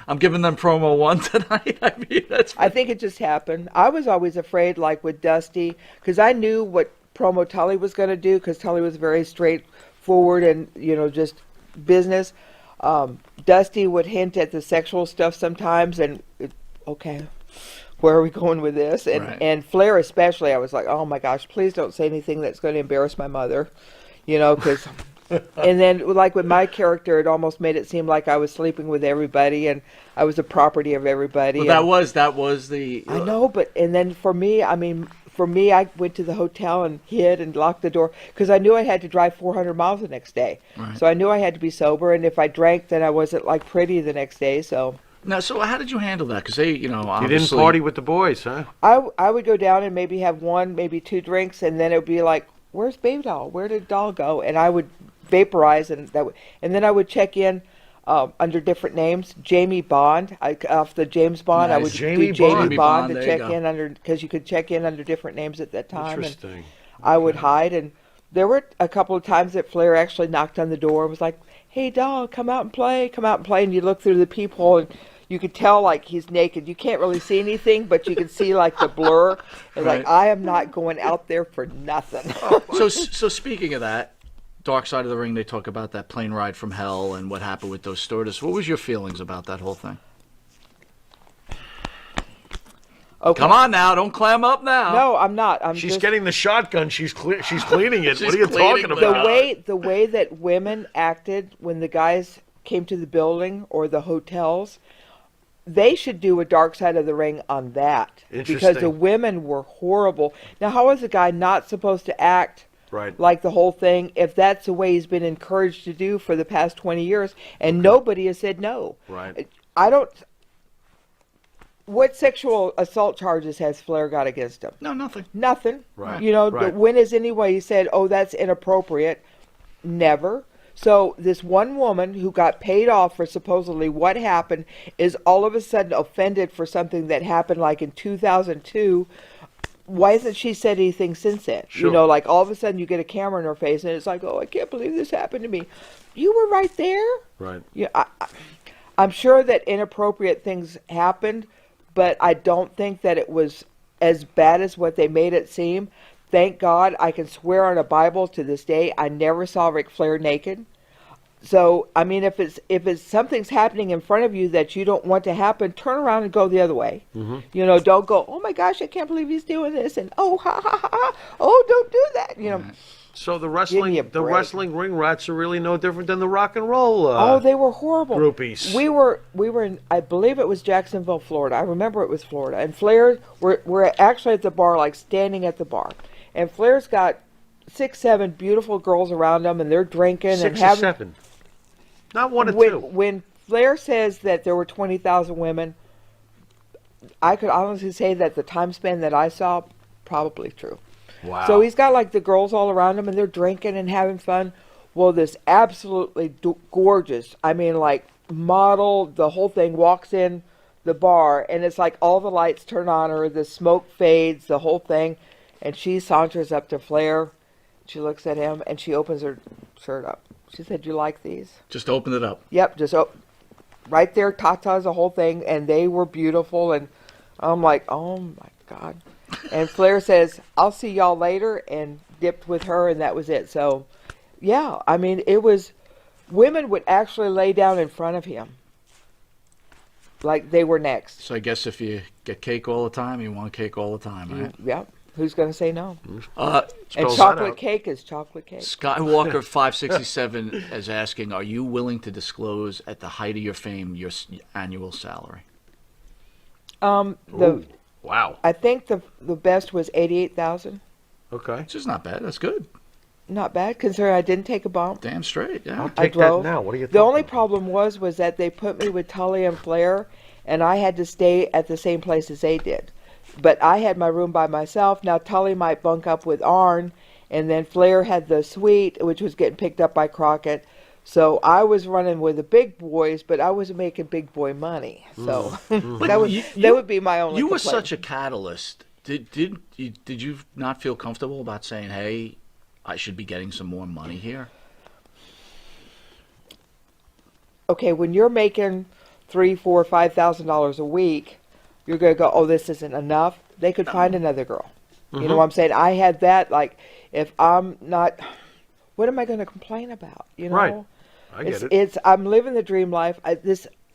I'm giving them promo one tonight. I mean, I think it just happened. I was always afraid, like with Dusty, because I knew what promo Tully was going to do, because Tully was very straightforward and, just business. Dusty would hint at the sexual stuff sometimes, and okay, where are we going with this? And Flair especially, I was like, oh my gosh, please don't say anything that's going to embarrass my mother, because. And then, like with my character, it almost made it seem like I was sleeping with everybody and I was the property of everybody. Well, that was the. I know, and then for me, I went to the hotel and hid and locked the door because I knew I had to drive 400 miles the next day. Right. So I knew I had to be sober, and if I drank, then I wasn't like pretty the next day. So. Now, so how did you handle that? Because they, obviously... You didn't party with the boys, huh? I would go down and maybe have one, maybe two drinks, and then it would be like, "Where's Baby Doll? Where did Doll go?" And I would vaporize, and then I would check in under different names. Jamie Bond, off the James Bond. Nice. I would Jamie do Jamie Bond. Bond to check in under, because you could check in under different names at that time. Interesting. And I would hide, and there were a couple of times that Flair actually knocked on the door and was like, "Hey, Doll, come out and play, and you look through the peephole and you could tell like he's naked. You can't really see anything, but you can see like the blur. And like, I am not going out there for nothing. So speaking of that, Dark Side of the Ring, they talk about that plane ride from hell and what happened with those stewardess. What was your feelings about that whole thing? Okay. Come on now, don't clam up now. No, I'm not. She's getting the shotgun. She's cleaning it. What are you cleaning talking about? The way that women acted when the guys came to the building or the hotels, they should do a Dark Side of the Ring on that. Because the women were horrible. Now, how is a guy not supposed to act like the whole thing if that's the way he's been encouraged to do for the past 20 years and nobody has said no? Right. I don't... What sexual assault charges has Flair got against him? No, nothing. Nothing. Right. When has anybody said, "Oh, that's inappropriate"? Never. So this one woman who got paid off for supposedly what happened is all of a sudden offended for something that happened like in 2002. Why hasn't she said anything since then? Sure. Like all of a sudden you get a camera in her face and it's like, "Oh, I can't believe this happened to me." You were right there. Right. Yeah, I'm sure that inappropriate things happened, but I don't think that it was as bad as what they made it seem. Thank God, I can swear on a Bible to this day, I never saw Ric Flair naked. So, I mean, if it's something's happening in front of you that you don't want to happen, turn around and go the other way. Mm-hmm. Don't go, "Oh my gosh, I can't believe he's doing this," and "Oh, ha ha ha ha, oh, don't do that." So the wrestling ring rats are really no different than the rock and roll. Oh, they were horrible. Groupies. We were in, I believe it was Jacksonville, Florida. I remember it was Florida. And Flair, we're actually at the bar, like standing at the bar. And Flair's got 6, 7 beautiful girls around him, and they're drinking 6 and or 7. Not 1 or 2. When Flair says that there were 20,000 women, I could honestly say that the time span that I saw, probably true. Wow. So he's got like the girls all around him and they're drinking and having fun. Well, this absolutely gorgeous, I mean like model, the whole thing, walks in the bar and it's like all the lights turn on her, the smoke fades, the whole thing. And she saunters up to Flair. She looks at him and she opens her shirt up. She said, "You like these?" Just open it up. Yep, right there, tatas, the whole thing. And they were beautiful. And I'm like, oh my God. And Flair says, "I'll see y'all later," and dipped with her, and that was it. So, yeah, I mean, it was, women would actually lay down in front of him like they were next. So I guess if you get cake all the time, you want cake all the time, right? Yep. Who's going to say no? And Spells chocolate cake is chocolate cake. Skywalker 567 is asking, are you willing to disclose at the height of your fame your annual salary? Wow. I think the best was 88,000. Okay. Which is not bad. That's good. Not bad, considering I didn't take a bump. Damn straight, yeah. I'll take that now. What are you The only problem was that they put me with Tully and Flair, and I had to stay at the same place as they did. But I had my room by myself. Now Tully might bunk up with Arn, and then Flair had the suite, which was getting picked up by Crockett. So I was running with the big boys, but I wasn't making big boy money. So that would be my only. You were complaint. such a catalyst. Did you not feel comfortable about saying, "Hey, I should be getting some more money here"? Okay, when you're making $3,000, $4,000, $5,000 a week, you're going to go, oh, this isn't enough. They could find another girl. You know what I'm saying? I had that, like, if I'm not, what am I going to complain about? You know? Right. I get it. I'm living the dream life.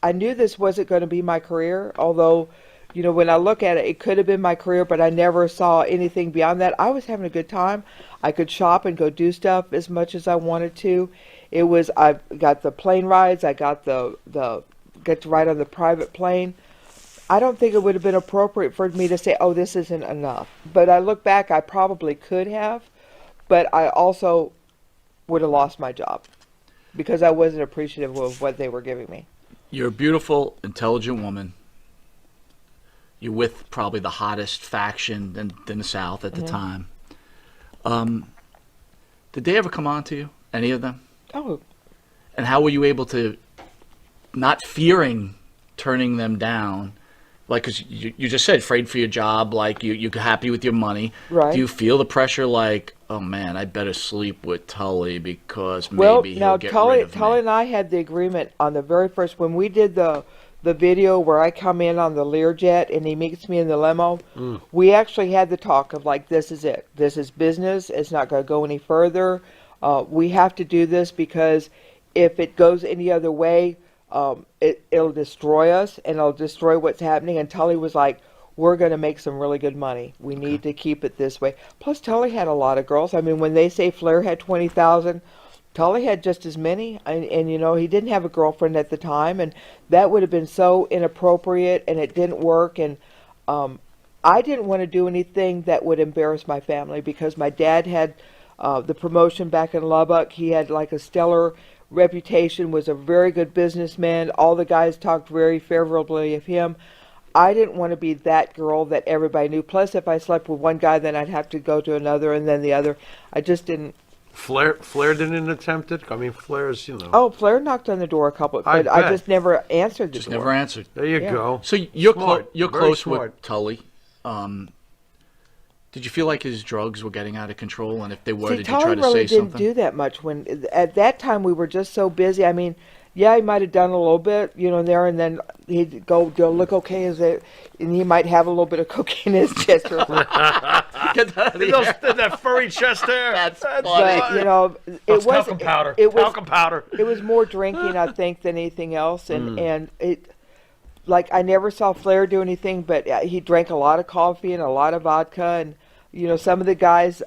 I knew this wasn't going to be my career, although, you know, when I look at it, it could have been my career, but I never saw anything beyond that. I was having a good time. I could shop and go do stuff as much as I wanted to. I got the plane rides. I got get to ride on the private plane. I don't think it would have been appropriate for me to say, oh, this isn't enough. But I look back, I probably could have, but I also would have lost my job because I wasn't appreciative of what they were giving me. You're a beautiful, intelligent woman. You're with probably the hottest faction in the South at the time. Did they ever come on to you, any of them? Oh. And how were you able to, not fearing turning them down, like, because you just said afraid for your job, like you're happy with your money. Right. Do you feel the pressure like, oh man, I better sleep with Tully because maybe he'll get rid of me? Tully and I had the agreement on the very first, when we did the video where I come in on the Learjet and he meets me in the limo, we actually had the talk of like, this is it. This is business. It's not going to go any further. We have to do this because if it goes any other way, it'll destroy us and it'll destroy what's happening. And Tully was like, we're going to make some really good money. We need to keep it this way. Plus, Tully had a lot of girls. I mean, when they say Flair had 20,000, Tully had just as many. And, you know, he didn't have a girlfriend at the time. And that would have been so inappropriate and it didn't work. And I didn't want to do anything that would embarrass my family because my dad had the promotion back in Lubbock. He had like a stellar reputation, was a very good businessman. All the guys talked very favorably of him. I didn't want to be that girl that everybody knew. Plus, if I slept with one guy, then I'd have to go to another and then the other. I just didn't. Flair didn't attempt it? I mean, Flair's, you know. Oh, Flair knocked on the door a couple, but I just never answered the door. Never answered. There you go. So you're Smart. you're Very close smart. with Tully. Did you feel like his drugs were getting out of control? And if they were, See, did you try Tully to really say didn't something? do that much. When at that time we were just so busy. I mean, yeah, he might have done a little bit, you know, there, and then he'd go look okay, and he might have a little bit of cocaine in his chest. Get that out of here. That furry chest hair. That's funny. But you know, it was talcum powder. Talcum powder. It was more drinking, I think, than anything else, and it. Like, I never saw Flair do anything, but he drank a lot of coffee and a lot of vodka, and you know, some of the guys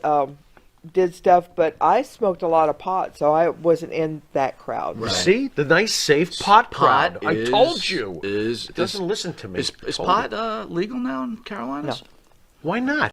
did stuff, but I smoked a lot of pot, so I wasn't in that crowd. Right. See? The nice, safe pot crowd. I told you. It doesn't listen to me. Is pot legal now in Carolinas? No. Why not?